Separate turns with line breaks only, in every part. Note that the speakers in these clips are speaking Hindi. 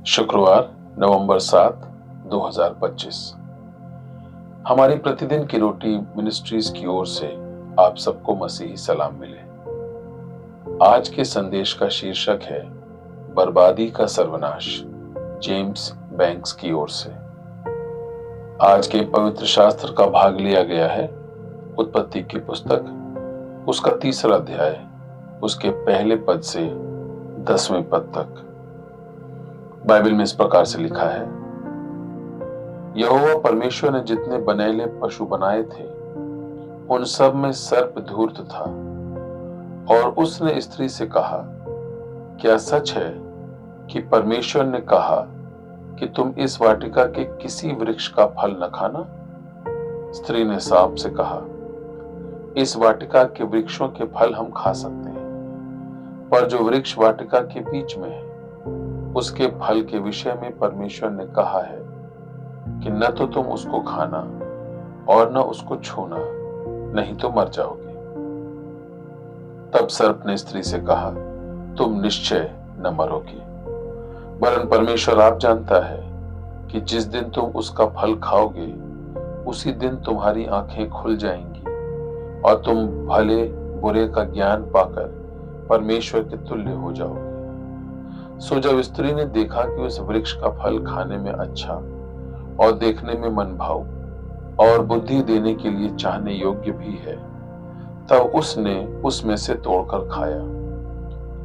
शुक्रवार नवंबर 7, 2025। हमारी प्रतिदिन की रोटी मिनिस्ट्रीज की ओर से आप सबको मसीही सलाम मिले। आज के संदेश का शीर्षक है बर्बादी का सर्वनाश, जेम्स बैंक्स की ओर से। आज के पवित्र शास्त्र का भाग लिया गया है उत्पत्ति की पुस्तक, उसका 3रा अध्याय, उसके पहले पद से 10वें पद तक। बाइबल में इस प्रकार से लिखा है, यहोवा परमेश्वर ने जितने बनेले पशु बनाए थे उन सब में सर्प धूर्त था, और उसने स्त्री से कहा, क्या सच है कि परमेश्वर ने कहा कि तुम इस वाटिका के किसी वृक्ष का फल न खाना? स्त्री ने सांप से कहा, इस वाटिका के वृक्षों के फल हम खा सकते हैं, पर जो वृक्ष वाटिका के बीच में है उसके फल के विषय में परमेश्वर ने कहा है कि न तो तुम उसको खाना और न उसको छूना, नहीं तो मर जाओगे। तब सर्प ने स्त्री से कहा, तुम निश्चय न मरोगी, वरन परमेश्वर आप जानता है कि जिस दिन तुम उसका फल खाओगे उसी दिन तुम्हारी आंखें खुल जाएंगी और तुम भले बुरे का ज्ञान पाकर परमेश्वर के तुल्य हो जाओगे। सो जब स्त्री ने देखा कि उस वृक्ष का फल खाने में अच्छा और देखने में मनभाऊ और बुद्धि देने के लिए चाहने योग्य भी है, तब उसने उसमें से तोड़कर खाया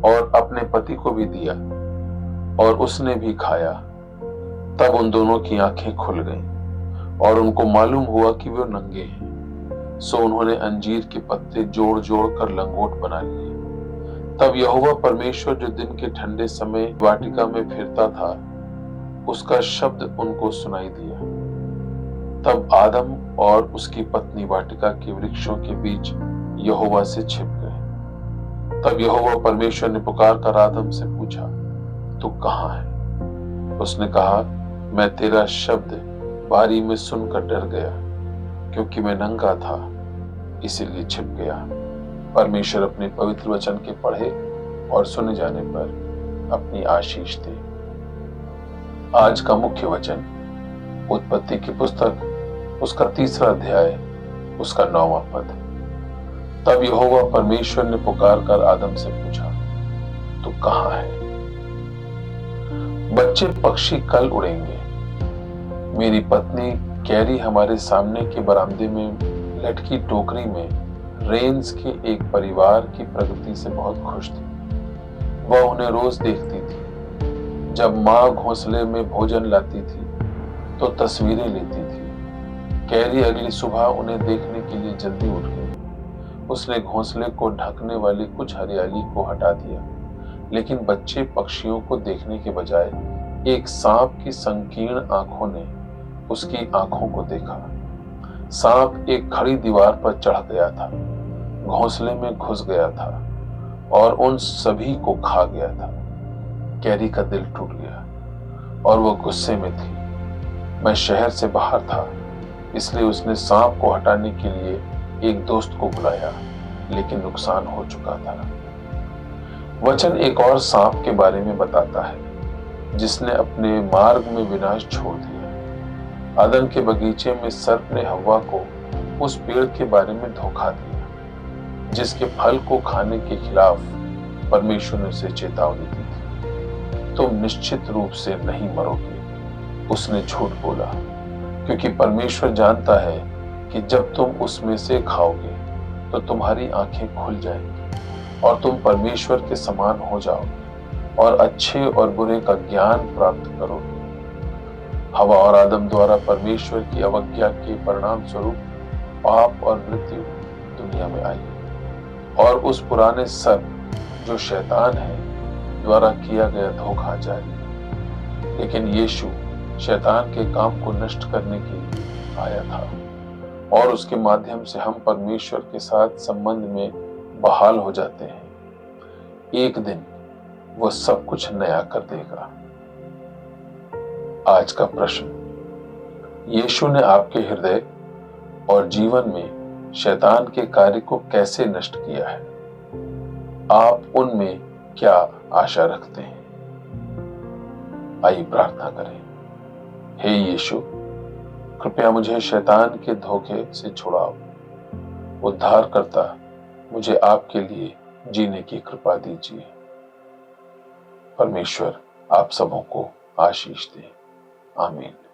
और अपने पति को भी दिया, और उसने भी खाया। तब उन दोनों की आंखें खुल गईं और उनको मालूम हुआ कि वे नंगे हैं। सो उन्होंने अंजीर के पत्ते जोड़ जोड़ कर लंगोट बना लिए। तब यहोवा परमेश्वर जो दिन के ठंडे समय वाटिका में फिरता था, उसका शब्द उनको सुनाई दिया। तब आदम और उसकी पत्नी वाटिका के वृक्षों के बीच यहोवा से छिप गए। तब यहोवा परमेश्वर ने पुकार कर आदम से पूछा, तू कहाँ है? उसने कहा, मैं तेरा शब्द बारी में सुनकर डर गया, क्योंकि मैं नंगा था, इसीलिए छिप गया। परमेश्वर अपने पवित्र वचन के पढ़े और सुने जाने पर अपनी आशीष दे। आज का मुख्य वचन उत्पत्ति की पुस्तक, उसका 3रा अध्याय, उसका 9वां पद। तब यहोवा परमेश्वर ने पुकार कर आदम से पूछा, तू कहाँ है? बच्चे पक्षी कल उड़ेंगे। मेरी पत्नी कैरी हमारे सामने के बरामदे में लटकी टोकरी में रेंस के एक परिवार की प्रगति से बहुत खुश थी। वह उन्हें रोज देखती थी। जब माँ घोंसले में भोजन लाती थी तो तस्वीरें लेती थी। कैरी अगली सुबह उन्हें देखने के लिए जल्दी उठ गई। उसने घोंसले को ढकने वाली कुछ हरियाली को हटा दिया, लेकिन बच्चे पक्षियों को देखने के बजाय एक सांप की संकीर्ण आंखों ने उसकी आंखों को देखा। सांप एक खड़ी दीवार पर चढ़ गया था, घोंसले में घुस गया था और उन सभी को खा गया था। कैरी का दिल टूट गया और वह गुस्से में थी। मैं शहर से बाहर था, इसलिए उसने सांप को हटाने के लिए एक दोस्त को बुलाया, लेकिन नुकसान हो चुका था। वचन एक और सांप के बारे में बताता है, जिसने अपने मार्ग में विनाश छोड़ दिया। अदन के बगीचे में सर्प ने हव्वा को उस पेड़ के बारे में धोखा दिया जिसके फल को खाने के खिलाफ परमेश्वर ने उसे चेतावनी दी थी। तुम निश्चित रूप से नहीं मरोगे, उसने झूठ बोला, क्योंकि परमेश्वर जानता है कि जब तुम उसमें से खाओगे तो तुम्हारी आंखें खुल जाएंगी और तुम परमेश्वर के समान हो जाओगे और अच्छे और बुरे का ज्ञान प्राप्त करोगे। हवा और आदम द्वारा परमेश्वर की अवज्ञा के परिणाम स्वरूप पाप और मृत्यु दुनिया में आई, और उस पुराने सर्प जो शैतान है द्वारा किया गया धोखा जारी है। लेकिन यीशु शैतान के काम को नष्ट करने के लिए आया था, और उसके माध्यम से हम परमेश्वर के साथ संबंध में बहाल हो जाते हैं। एक दिन वह सब कुछ नया कर देगा। आज का प्रश्न, यीशु ने आपके हृदय और जीवन में शैतान के कार्य को कैसे नष्ट किया है? आप उनमें क्या आशा रखते हैं? आइए प्रार्थना करें। हे यीशु, कृपया मुझे शैतान के धोखे से छुड़ाओ। उद्धारकर्ता, मुझे आपके लिए जीने की कृपा दीजिए। परमेश्वर आप सबों को आशीष दे। आमीन।